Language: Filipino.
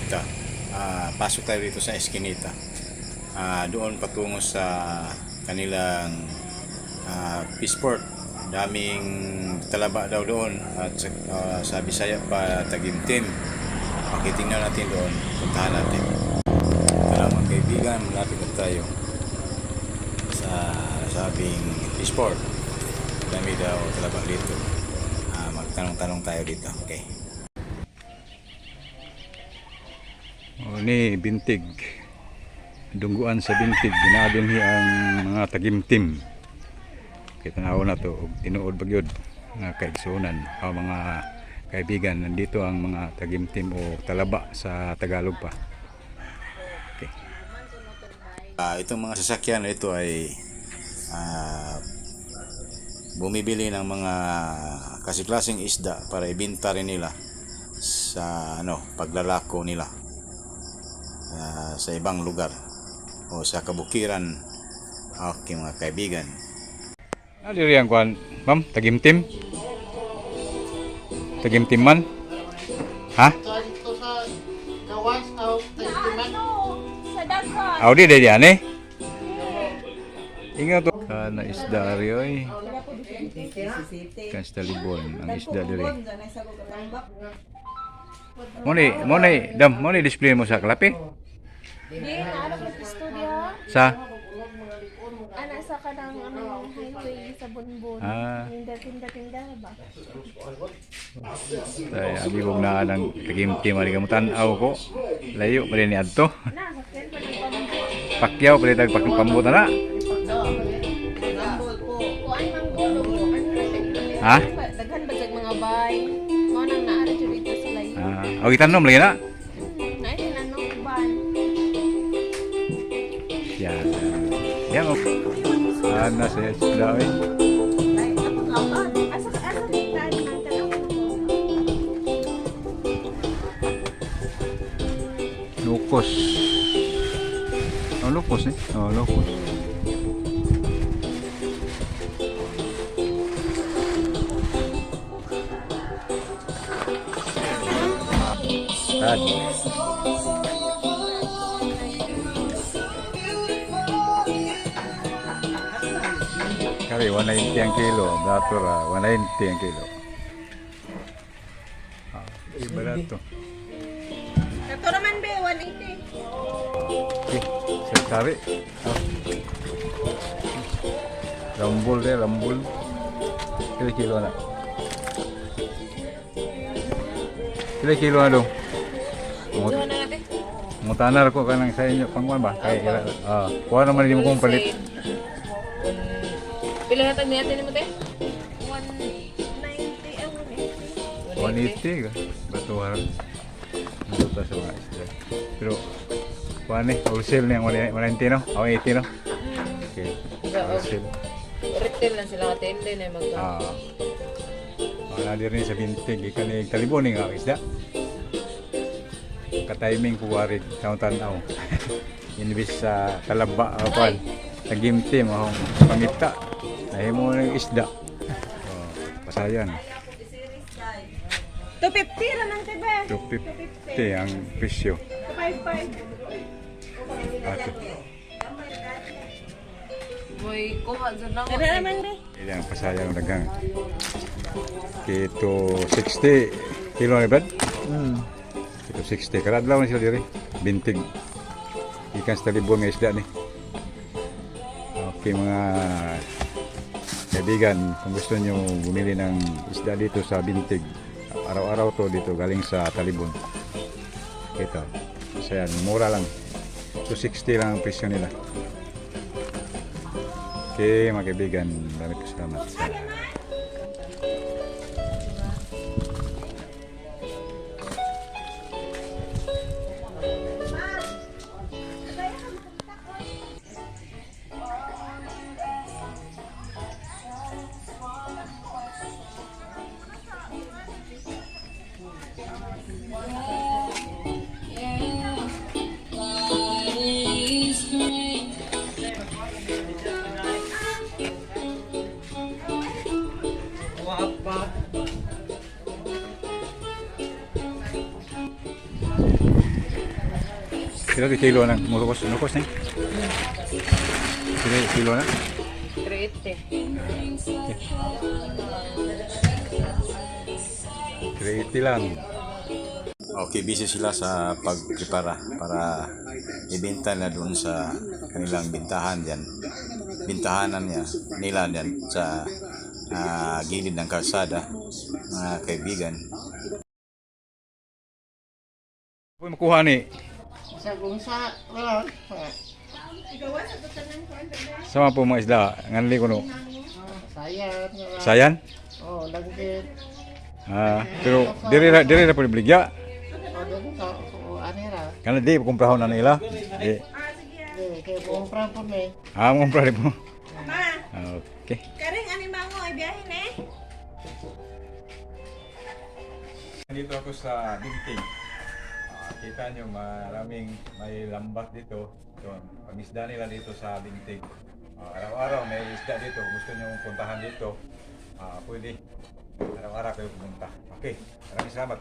Eskinita. Pasok tayo dito sa Eskinita. Doon patungo sa kanilang Peaceport. Daming talaba daw doon at sa Bisaya pa Tagimtim. Tingnan natin doon, puntahan natin. Tara mga kaibigan, malapit na tayo sa sabing Peaceport. Dami daw talaba dito. Magtanong-tanong tayo dito. Okay. Ni Bintig. Dungguan sa Bintig, ginadunhi ang mga Tagimtim. Kita na na to, tinuod bagyod nga kaigsunan o mga kaibigan. Nandito ang mga Tagimtim o talaba sa Tagalog pa. Okay. Itong mga sasakyan na ito ay bumibili ng mga kasi-klaseng isda para ibenta rin nila sa paglalako nila sa ibang lugar o sa kabukiran. Okay mga kaibigan. Diri ang kuan, ma'am, Tagimtim? Tagimtim man? Ha? Ito sa gawas o Tagimtiman. Sa dagat. Audi day diyan eh. Ingat to. Kana isda ri oy. Kan sa libon ang isda diri. Mo ni dam, mo ni display mo sa klape. Di naara ko sa studio. Sa Ana sa kanang highway sa Bunbun. Tinda ba? Ay, abibog na ng Tagimtim ari kamutan aw ko. Layo pa ni adto. Na sa ken pa ng Pakyaw pa tag pambutan na. kuan manggulo. Ha? Daghan ba jag mga bay? Mo nang naara jud dito sila. Aw itanom lagi na. Nay tinanong ban. Yan. Yan o. Ana sa isda oy. Asa tayo nang tanong. Lukos. Lukos eh. Lukos. Tad. Kali 190 ang kilo, dator 190 ang kilo. Barato. Kato naman be 180. Okay, sekali. Rambul deh, rambul. Kilo na. Kilo na dong. Duha na natin. Mutanar ko kanang sa inyo pangkuan ba? Kay kuha naman hindi mo kong palit. Pila hatag natin mo te? 190 ang 180 ka. Batuhan. Nalutas sa mga isda. Pero kuha ni, wholesale na yung 190 no? 180 no? Okay. Wholesale. Retail lang sila katende na magka. Wala din rin sa Bintig. Ikan ni talibon nga isda. Ka-timing ko warig taon-tanaw. Inbis sa talaba apan. Tagimtim akong pamita. Nahimo ng isda. Pasayan. 250 ra man tebe. 250 ang presyo. 55. Ato. Moy kuha jud lang. Kada naman be. Ilang pasayan ang dagang. Kito 60 kilo ni Brad? Kito 60. Karadlaw na sila diri. Bintig. Ikan sa talibon nga isda ni. Okay mga kaibigan, kung gusto nyo bumili ng isda dito sa Bintig, araw-araw to dito galing sa Talibon. Ito. So yan, mura lang. 260 lang ang presyo nila. Okay mga kaibigan, maraming salamat sa Kilo di kilo na murukos nukos ni. Kilo na. 380. 380 lang. Okay, busy sila sa pagprepara para ibenta na doon sa kanilang bintahan diyan. Bintahanan niya nila diyan sa gilid ng kalsada, mga kaibigan. Pwede makuha ni. Sa gungsa, wala. Sama po mga isda, nganli ko no. Sayan. Wala. Sayan? Oh, langgit. Pero diri na po ibligya. Oh, doon ka. Oh, anira. Kana di kumprahon na nila. Di. Kaya buong prampon eh. Mo kumpra rin po. Ma, Okay. karing animango ay biyahe na eh. Dito ako sa Binting. Kita nyo maraming may lambat dito. Pag-isda nila dito sa Binting. Araw-araw may isda dito. Gusto nyo puntahan dito. Pwede. Araw-araw kayo pumunta. Okay. Maraming salamat.